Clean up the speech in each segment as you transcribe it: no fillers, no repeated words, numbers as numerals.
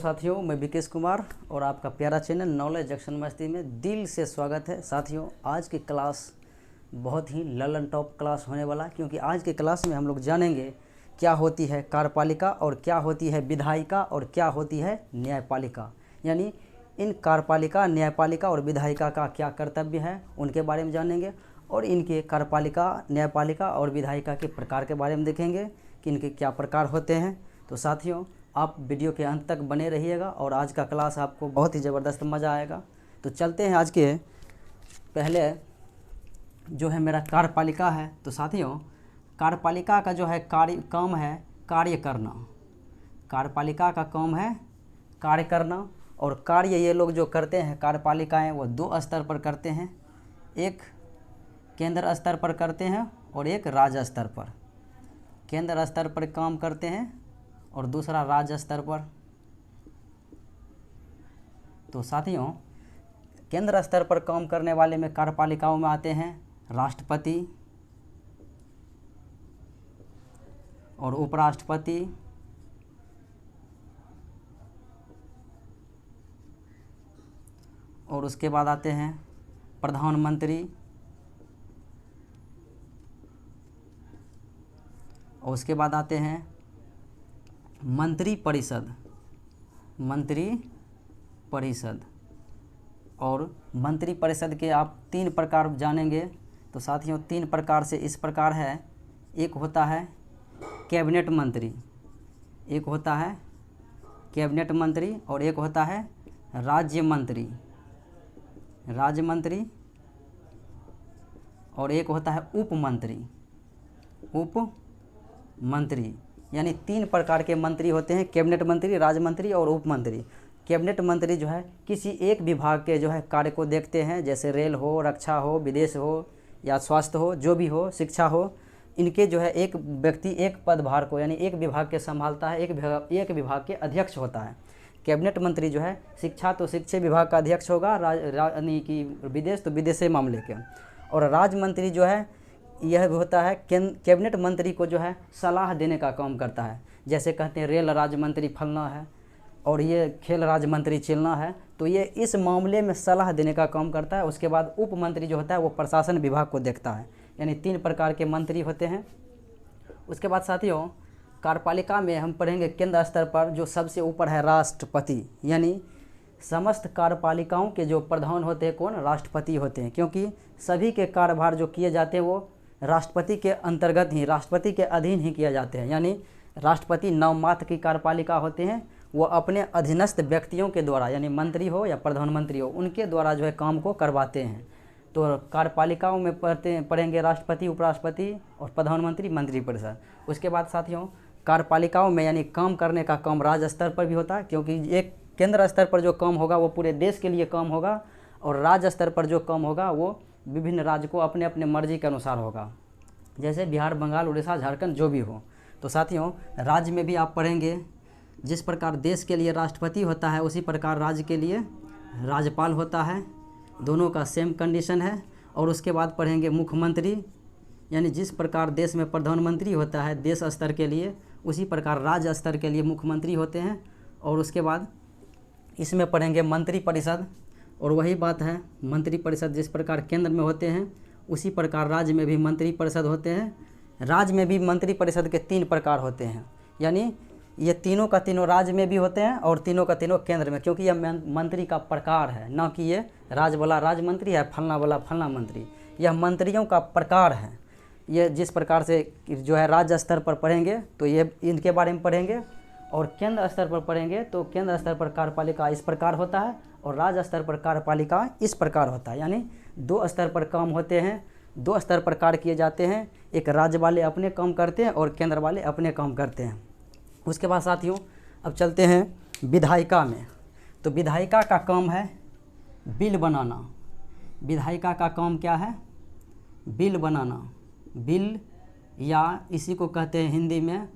साथियों, मैं विकेश कुमार और आपका प्यारा चैनल नॉलेज जंक्शन मस्ती में दिल से स्वागत है। साथियों, आज की क्लास बहुत ही ललन टॉप क्लास होने वाला, क्योंकि आज की क्लास में हम लोग जानेंगे क्या होती है कार्यपालिका और क्या होती है विधायिका और क्या होती है न्यायपालिका। यानी इन कार्यपालिका, न्यायपालिका और विधायिका का क्या कर्तव्य है उनके बारे में जानेंगे, और इनके कार्यपालिका, न्यायपालिका और विधायिका के प्रकार के बारे में देखेंगे कि इनके क्या प्रकार होते हैं। तो साथियों, आप वीडियो के अंत तक बने रहिएगा और आज का क्लास आपको बहुत ही ज़बरदस्त मज़ा आएगा। तो चलते हैं आज के पहले जो है मेरा कार्यपालिका है। तो साथियों, कार्यपालिका का जो है काम है कार्य करना। कार्यपालिका का काम है कार्य करना, और कार्य ये लोग जो करते हैं कार्यपालिकाएं वो दो स्तर पर करते हैं, एक केंद्र स्तर पर करते हैं और एक राज्य स्तर पर। केंद्र स्तर पर काम करते हैं और दूसरा राज्य स्तर पर। तो साथियों, केंद्र स्तर पर काम करने वाले में कार्यपालिकाओं में आते हैं राष्ट्रपति और उपराष्ट्रपति, और उसके बाद आते हैं प्रधानमंत्री, और उसके बाद आते हैं मंत्री परिषद। और मंत्री परिषद के आप तीन प्रकार जानेंगे। तो साथियों, तीन प्रकार से इस प्रकार है। एक होता है कैबिनेट मंत्री, एक होता है कैबिनेट मंत्री, और एक होता है राज्य मंत्री, और एक होता है उप मंत्री। यानी तीन प्रकार के मंत्री होते हैं, कैबिनेट मंत्री, राज्य मंत्री और उप मंत्री। कैबिनेट मंत्री जो है किसी एक विभाग के जो है कार्य को देखते हैं, जैसे रेल हो, रक्षा हो, विदेश हो या स्वास्थ्य हो, जो भी हो, शिक्षा हो। इनके जो है एक व्यक्ति एक पदभार को यानी एक विभाग के संभालता है, एक विभाग के अध्यक्ष होता है। कैबिनेट मंत्री जो है शिक्षा तो शिक्षा विभाग का अध्यक्ष होगा, यानी कि विदेश तो विदेशी मामले के। और राज्य मंत्री जो है यह होता है कैबिनेट मंत्री को जो है सलाह देने का काम करता है। जैसे कहते हैं रेल राज्य मंत्री फलना है और ये खेल राज्य मंत्री चिलना है, तो ये इस मामले में सलाह देने का काम करता है। उसके बाद उप मंत्री जो होता है वो प्रशासन विभाग को देखता है। यानी तीन प्रकार के मंत्री होते हैं। उसके बाद साथियों, कार्यपालिका में हम पढ़ेंगे केंद्र स्तर पर जो सबसे ऊपर है राष्ट्रपति। यानी समस्त कार्यपालिकाओं के जो प्रधान होते हैं कौन? राष्ट्रपति होते हैं, क्योंकि सभी के कार्यभार जो किए जाते हैं वो राष्ट्रपति के अंतर्गत ही, राष्ट्रपति के अधीन ही किए जाते हैं। यानी राष्ट्रपति नाममात्र की कार्यपालिका होते हैं, वो अपने अधीनस्थ व्यक्तियों के द्वारा, यानी मंत्री हो या प्रधानमंत्री हो, उनके द्वारा जो है काम को करवाते हैं। तो कार्यपालिकाओं में पढ़ेंगे राष्ट्रपति, उपराष्ट्रपति और प्रधानमंत्री, मंत्री परिषद। उसके बाद साथियों, कार्यपालिकाओं में यानी काम करने का काम राज्य स्तर पर भी होता है, क्योंकि एक केंद्र स्तर पर जो काम होगा वो पूरे देश के लिए काम होगा, और राज्य स्तर पर जो काम होगा वो विभिन्न राज्य को अपने अपने मर्जी के अनुसार होगा, जैसे बिहार, बंगाल, उड़ीसा, झारखंड जो भी हो। तो साथियों, राज्य में भी आप पढ़ेंगे जिस प्रकार देश के लिए राष्ट्रपति होता है उसी प्रकार राज्य के लिए राज्यपाल होता है, दोनों का सेम कंडीशन है। और उसके बाद पढ़ेंगे मुख्यमंत्री, यानी जिस प्रकार देश में प्रधानमंत्री होता है देश स्तर के लिए, उसी प्रकार राज्य स्तर के लिए मुख्यमंत्री होते हैं। और उसके बाद इसमें पढ़ेंगे मंत्री परिषद, और वही बात है, मंत्री परिषद जिस प्रकार केंद्र में होते हैं उसी प्रकार राज्य में भी मंत्री परिषद होते हैं। राज्य में भी मंत्री परिषद के तीन प्रकार होते हैं, यानी ये तीनों का तीनों राज्य में भी होते हैं और तीनों का तीनों केंद्र में, क्योंकि यह मंत्री का प्रकार है, ना कि ये राज्य वाला राज्य मंत्री है, फलना वाला फलना मंत्री। यह मंत्रियों का प्रकार है। ये जिस प्रकार से जो है राज्य स्तर पर पढ़ेंगे तो ये इनके बारे में पढ़ेंगे, और केंद्र स्तर पर पढ़ेंगे तो केंद्र स्तर पर कार्यपालिका इस प्रकार होता है और राज्य स्तर पर कार्यपालिका इस प्रकार होता है। यानी दो स्तर पर काम होते हैं, दो स्तर पर कार्य किए जाते हैं। एक राज्य वाले अपने काम करते हैं और केंद्र वाले अपने काम करते हैं। उसके बाद साथियों, अब चलते हैं विधायिका में। तो विधायिका का काम है बिल बनाना। विधायिका का काम क्या है? बिल बनाना। बिल या इसी को कहते हैं हिंदी में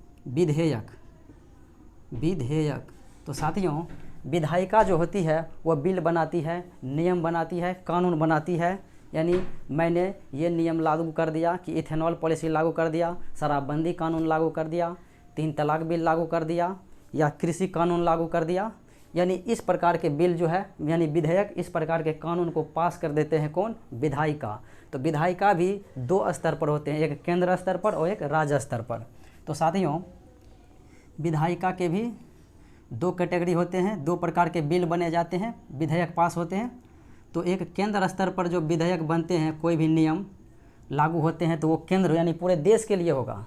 विधेयक। तो साथियों, विधायिका जो होती है वह बिल बनाती है, नियम बनाती है, कानून बनाती है। यानी मैंने ये नियम लागू कर दिया कि इथेनॉल पॉलिसी लागू कर दिया, शराबबंदी कानून लागू कर दिया, 3 तलाक बिल लागू कर दिया, या कृषि कानून लागू कर दिया। यानी इस प्रकार के बिल जो है यानी विधेयक, इस प्रकार के कानून को पास कर देते हैं कौन? विधायिका। तो विधायिका भी दो स्तर पर होते हैं, एक केंद्र स्तर पर और एक राज्य स्तर पर। तो साथियों विधायिका के भी दो कैटेगरी होते हैं, दो प्रकार के बिल बने जाते हैं, विधेयक पास होते हैं। तो एक केंद्र स्तर पर जो विधेयक बनते हैं, कोई भी नियम लागू होते हैं तो वो केंद्र यानी पूरे देश के लिए होगा।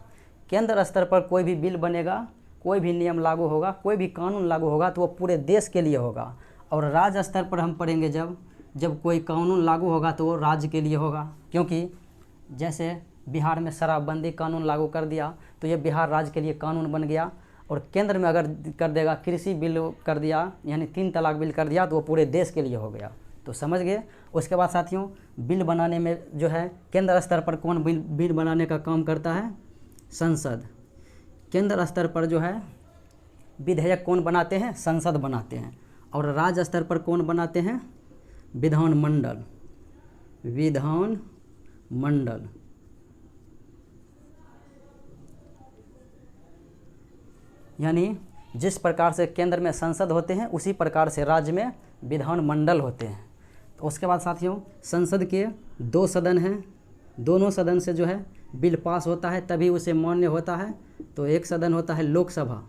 केंद्र स्तर पर कोई भी बिल बनेगा, कोई भी नियम लागू होगा, कोई भी कानून लागू होगा तो वो पूरे देश के लिए होगा। और राज्य स्तर पर हम पढ़ेंगे जब कोई कानून लागू होगा तो वो राज्य के लिए होगा। क्योंकि जैसे बिहार में शराबबंदी कानून लागू कर दिया तो ये बिहार राज्य के लिए कानून बन गया। और केंद्र में अगर कर देगा, कृषि बिल कर दिया यानी 3 तलाक बिल कर दिया तो वो पूरे देश के लिए हो गया। तो समझ गए। उसके बाद साथियों बिल बनाने में जो है केंद्र स्तर पर कौन बिल बनाने का काम करता है? संसद। केंद्र स्तर पर जो है विधेयक कौन बनाते हैं? संसद बनाते हैं। और राज्य स्तर पर कौन बनाते हैं? विधानमंडल। विधानमंडल। यानी जिस प्रकार से केंद्र में संसद होते हैं उसी प्रकार से राज्य में विधानमंडल होते हैं। तो उसके बाद साथियों संसद के 2 सदन हैं, दोनों सदन से जो है बिल पास होता है तभी उसे मान्य होता है। तो एक सदन होता है लोकसभा,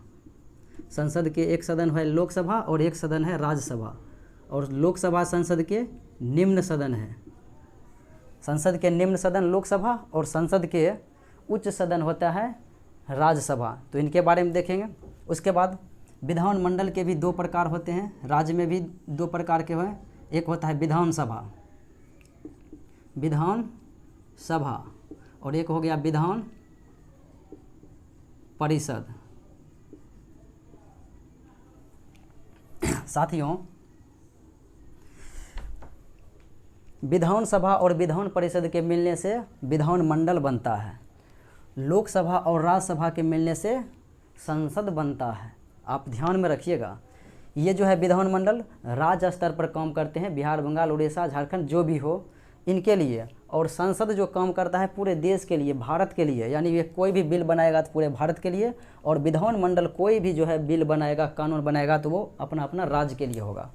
संसद के एक सदन है लोकसभा और एक सदन है राज्यसभा। और लोकसभा संसद के निम्न सदन है। संसद के निम्न सदन लोकसभा और संसद के उच्च सदन होता है राज्यसभा। तो इनके बारे में देखेंगे। उसके बाद विधानमंडल के भी 2 प्रकार होते हैं, राज्य में भी 2 प्रकार के हैं। एक होता है विधानसभा, विधानसभा, और एक हो गया विधान परिषद। साथियों विधानसभा और विधान परिषद के मिलने से विधानमंडल बनता है। लोकसभा और राज्यसभा के मिलने से संसद बनता है। आप ध्यान में रखिएगा। ये जो है विधानमंडल राज्य स्तर पर काम करते हैं, बिहार, बंगाल, उड़ीसा, झारखंड जो भी हो इनके लिए। और संसद जो काम करता है पूरे देश के लिए, भारत के लिए, यानी ये कोई भी बिल बनाएगा तो पूरे भारत के लिए। और विधानमंडल कोई भी जो है बिल बनाएगा, कानून बनाएगा तो वो अपना अपना राज्य के लिए होगा।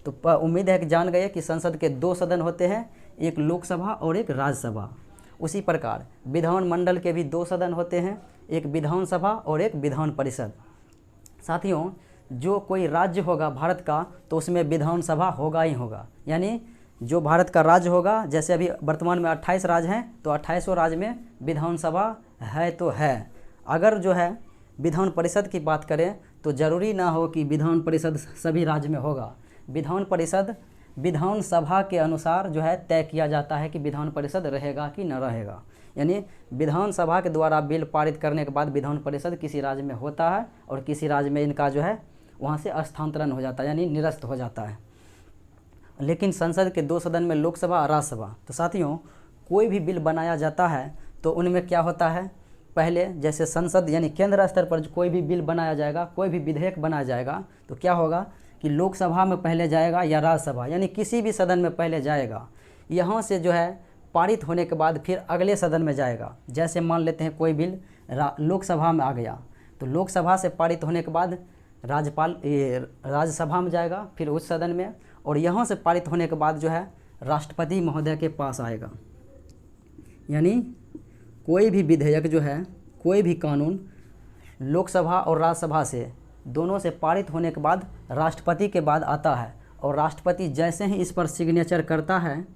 तो उम्मीद है कि जान गए कि संसद के 2 सदन होते हैं, एक लोकसभा और एक राज्यसभा। उसी प्रकार विधानमंडल के भी 2 सदन होते हैं, एक विधानसभा और एक विधान परिषद। साथियों जो कोई राज्य होगा भारत का तो उसमें विधानसभा होगा ही होगा। यानी जो भारत का राज्य होगा, जैसे अभी वर्तमान में 28 राज्य हैं तो 28 राज्य में विधानसभा है तो है। अगर जो है विधान परिषद की बात करें तो ज़रूरी ना हो कि विधान परिषद सभी राज्य में होगा। विधान परिषद विधानसभा के अनुसार जो है तय किया जाता है कि विधान परिषद रहेगा कि न रहेगा। यानी विधानसभा के द्वारा बिल पारित करने के बाद विधान परिषद किसी राज्य में होता है और किसी राज्य में इनका जो है वहाँ से स्थानांतरण हो जाता है, यानी निरस्त हो जाता है। लेकिन संसद के 2 सदन में लोकसभा और राज्यसभा। तो साथियों कोई भी बिल बनाया जाता है तो उनमें क्या होता है, पहले जैसे संसद यानी केंद्र स्तर पर कोई भी बिल बनाया जाएगा, कोई भी विधेयक बनाया जाएगा तो क्या होगा कि लोकसभा में पहले जाएगा या राज्यसभा, यानी किसी भी सदन में पहले जाएगा। यहाँ से जो है पारित होने के बाद फिर अगले सदन में जाएगा। जैसे मान लेते हैं कोई बिल लोकसभा में आ गया तो लोकसभा से पारित होने के बाद राज्यसभा में जाएगा, फिर उस सदन में, और यहाँ से पारित होने के बाद जो है राष्ट्रपति महोदय के पास आएगा। यानी कोई भी विधेयक जो है, कोई भी कानून लोकसभा और राज्यसभा से दोनों से पारित होने के बाद राष्ट्रपति के बाद आता है। और राष्ट्रपति जैसे ही इस पर सिग्नेचर करता है,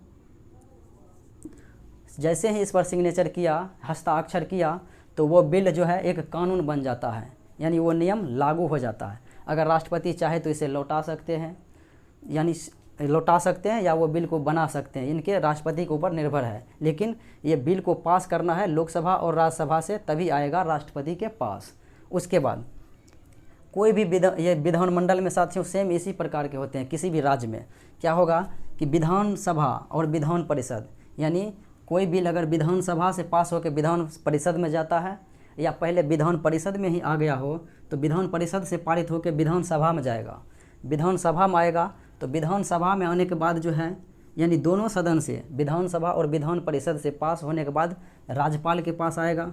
जैसे ही इस पर सिग्नेचर किया, हस्ताक्षर किया, तो वो बिल जो है एक कानून बन जाता है, यानी वो नियम लागू हो जाता है। अगर राष्ट्रपति चाहे तो इसे लौटा सकते हैं, यानी लौटा सकते हैं, या वो बिल को बना सकते हैं, इनके राष्ट्रपति के ऊपर निर्भर है। लेकिन ये बिल को पास करना है लोकसभा और राज्यसभा से, तभी आएगा राष्ट्रपति के पास। उसके बाद कोई भी ये विधानमंडल में साथियों सेम इसी प्रकार के होते हैं। किसी भी राज्य में क्या होगा कि विधानसभा और विधान परिषद, यानी कोई बिल अगर विधानसभा से पास होकर विधान परिषद में जाता है या पहले विधान परिषद में ही आ गया हो तो विधान परिषद से पारित होकर विधानसभा में जाएगा। विधानसभा में आएगा तो विधानसभा में आने के बाद जो है, यानी दोनों सदन से, विधानसभा और विधान परिषद से पास होने के बाद राज्यपाल के पास आएगा।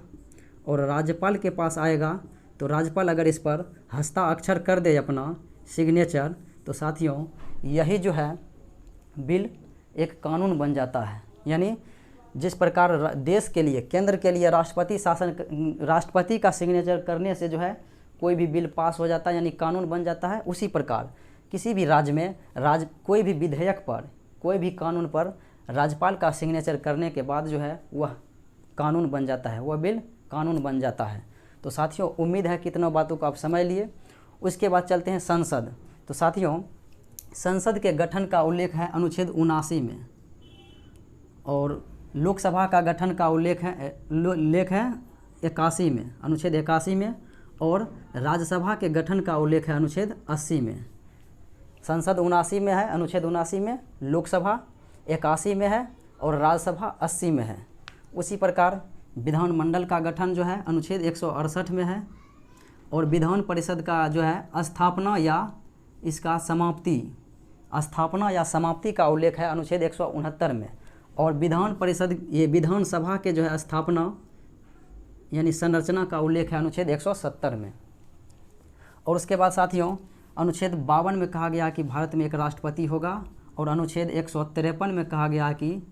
और राज्यपाल के पास आएगा तो राज्यपाल अगर इस पर हस्ताक्षर कर दे, अपना सिग्नेचर, तो साथियों यही जो है बिल एक कानून बन जाता है। यानी जिस प्रकार देश के लिए, केंद्र के लिए राष्ट्रपति का सिग्नेचर करने से जो है कोई भी बिल पास हो जाता है यानी कानून बन जाता है, उसी प्रकार किसी भी राज्य में कोई भी विधेयक पर, कोई भी कानून पर राज्यपाल का सिग्नेचर करने के बाद जो है वह कानून बन जाता है, वह बिल कानून बन जाता है। तो साथियों उम्मीद है कितनों बातों को आप समझ लिए। उसके बाद चलते हैं संसद। तो साथियों संसद के गठन का उल्लेख है अनुच्छेद 79 में, और लोकसभा का गठन का लेख है 81 में, अनुच्छेद 81 में, और राज्यसभा के गठन का उल्लेख है अनुच्छेद 80 में। संसद 79 में है, अनुच्छेद 79 में, लोकसभा 81 में है और राज्यसभा 80 में है। उसी प्रकार विधानमंडल का गठन जो है अनुच्छेद 168 में है, और विधान परिषद का जो है स्थापना या इसका समाप्ति का उल्लेख है अनुच्छेद 169 में, और विधान परिषद ये विधानसभा के जो है स्थापना यानी संरचना का उल्लेख है अनुच्छेद 170 में। और उसके बाद साथियों अनुच्छेद 52 में कहा गया कि भारत में एक राष्ट्रपति होगा, और अनुच्छेद 153 में कहा गया कि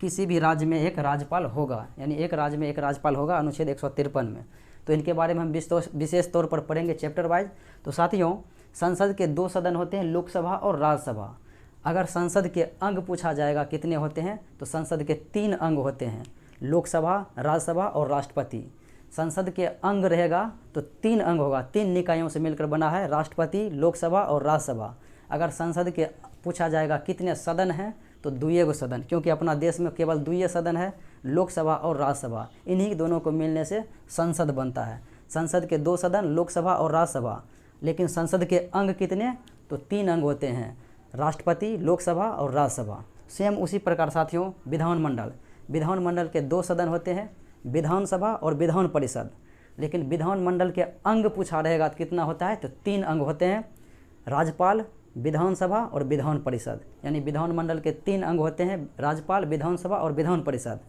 किसी भी राज्य में एक राज्यपाल होगा, यानी एक राज्य में एक राज्यपाल होगा, अनुच्छेद 153 में। तो इनके बारे में हम विशेष तौर पर पढ़ेंगे चैप्टर वाइज। तो साथियों संसद के 2 सदन होते हैं, लोकसभा और राज्यसभा। अगर संसद के अंग पूछा जाएगा कितने होते हैं, तो संसद के 3 अंग होते हैं, लोकसभा, राज्यसभा और राष्ट्रपति। संसद के अंग रहेगा तो 3 अंग होगा, 3 निकायों से मिलकर बना है, राष्ट्रपति, लोकसभा और राज्यसभा। अगर संसद के पूछा जाएगा कितने सदन हैं, तो 2 सदन, क्योंकि अपना देश में केवल 2 सदन है, लोकसभा और राज्यसभा। इन्हीं दोनों को मिलने से संसद बनता है। संसद के 2 सदन, लोकसभा और राज्यसभा। लेकिन संसद के अंग कितने, तो 3 अंग होते हैं, राष्ट्रपति, लोकसभा और राज्यसभा। सेम उसी प्रकार साथियों विधानमंडल के 2 सदन होते हैं, विधानसभा और विधान परिषद। लेकिन विधानमंडल के अंग पूछा रहेगा तो कितना होता है, तो 3 अंग होते हैं, राज्यपाल, विधानसभा और विधान परिषद। यानी विधानमंडल के 3 अंग होते हैं, राज्यपाल, विधानसभा और विधान परिषद।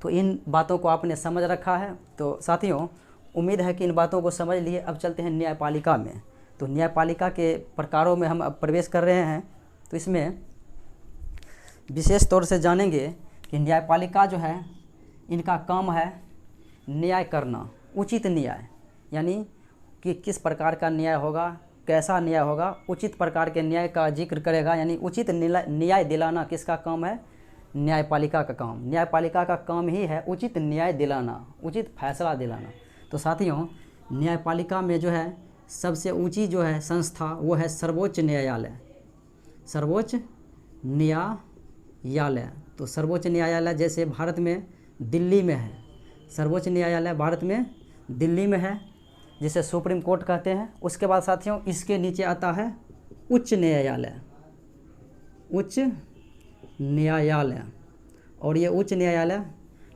तो इन बातों को आपने समझ रखा है। तो साथियों उम्मीद है कि इन बातों को समझ लिए। अब चलते हैं न्यायपालिका में। तो न्यायपालिका के प्रकारों में हम अब प्रवेश कर रहे हैं। तो इसमें विशेष तौर से जानेंगे कि न्यायपालिका जो है इनका काम है न्याय करना, उचित न्याय, यानी कि किस प्रकार का न्याय होगा, कैसा न्याय होगा, उचित प्रकार के न्याय का जिक्र करेगा। यानी उचित न्याय दिलाना किसका काम है, न्यायपालिका का काम। न्यायपालिका का काम ही है उचित न्याय दिलाना, उचित फैसला दिलाना। तो साथियों न्यायपालिका में जो है सबसे ऊंची जो है संस्था वो है सर्वोच्च न्यायालय। सर्वोच्च न्यायालय, तो सर्वोच्च न्यायालय जैसे भारत में दिल्ली में है, सर्वोच्च न्यायालय भारत में दिल्ली में है, जिसे सुप्रीम कोर्ट कहते हैं। उसके बाद साथियों इसके नीचे आता है उच्च न्यायालय, उच्च न्यायालय। और ये उच्च न्यायालय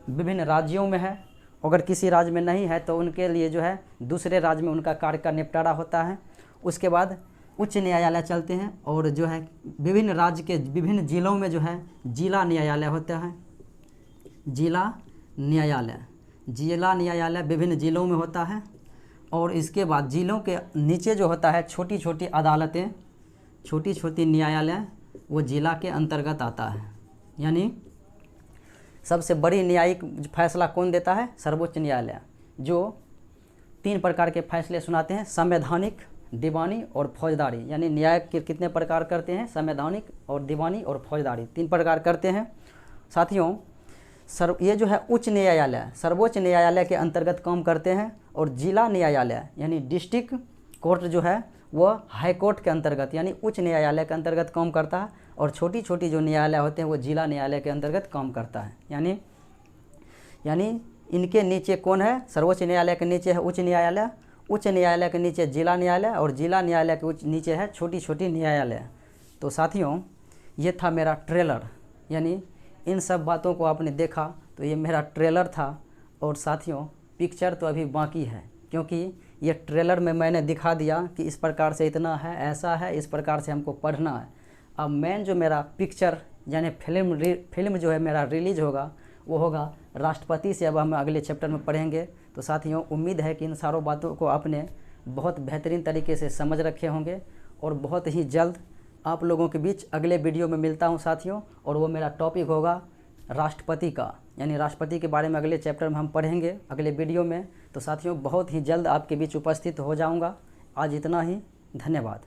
विभिन्न राज्यों में है। अगर किसी राज्य में नहीं है तो उनके लिए जो है दूसरे राज्य में उनका कार्य का निपटारा होता है। उसके बाद उच्च न्यायालय चलते हैं, और जो है विभिन्न राज्य के विभिन्न जिलों में जो है जिला न्यायालय होता है। जिला न्यायालय विभिन्न जिलों में होता है। और इसके बाद जिलों के नीचे जो होता है छोटी छोटी अदालतें, छोटी छोटी न्यायालय, वो जिला के अंतर्गत आता है। यानी सबसे बड़ी न्यायिक फैसला कौन देता है, सर्वोच्च न्यायालय, जो 3 प्रकार के फैसले सुनाते हैं, संवैधानिक, दीवानी और फौजदारी। यानी न्याय के कितने प्रकार करते हैं, संवैधानिक और दीवानी और फौजदारी, 3 प्रकार करते हैं। साथियों ये जो है उच्च न्यायालय सर्वोच्च न्यायालय के अंतर्गत काम करते हैं, और जिला न्यायालय यानी डिस्ट्रिक्ट कोर्ट जो है वह हाई कोर्ट के अंतर्गत यानी उच्च न्यायालय के अंतर्गत काम करता है, और छोटी छोटी जो न्यायालय होते हैं वो जिला न्यायालय के अंतर्गत काम करता है। यानी इनके नीचे कौन है, सर्वोच्च न्यायालय के नीचे है उच्च न्यायालय, उच्च न्यायालय के नीचे जिला न्यायालय, और जिला न्यायालय के नीचे है छोटी छोटी न्यायालय। तो साथियों ये था मेरा ट्रेलर, यानी इन सब बातों को आपने देखा तो ये मेरा ट्रेलर था। और साथियों पिक्चर तो अभी बाकी है, क्योंकि ये ट्रेलर में मैंने दिखा दिया कि इस प्रकार से इतना है, ऐसा है, इस प्रकार से हमको पढ़ना है। अब मेन जो मेरा पिक्चर यानी फिल्म जो है मेरा रिलीज होगा वो होगा राष्ट्रपति से। अब हम अगले चैप्टर में पढ़ेंगे। तो साथियों उम्मीद है कि इन सारों बातों को आपने बहुत बेहतरीन तरीके से समझ रखे होंगे, और बहुत ही जल्द आप लोगों के बीच अगले वीडियो में मिलता हूं साथियों। और वो मेरा टॉपिक होगा राष्ट्रपति का, यानी राष्ट्रपति के बारे में अगले चैप्टर में हम पढ़ेंगे अगले वीडियो में। तो साथियों बहुत ही जल्द आपके बीच उपस्थित हो जाऊंगा। आज इतना ही, धन्यवाद।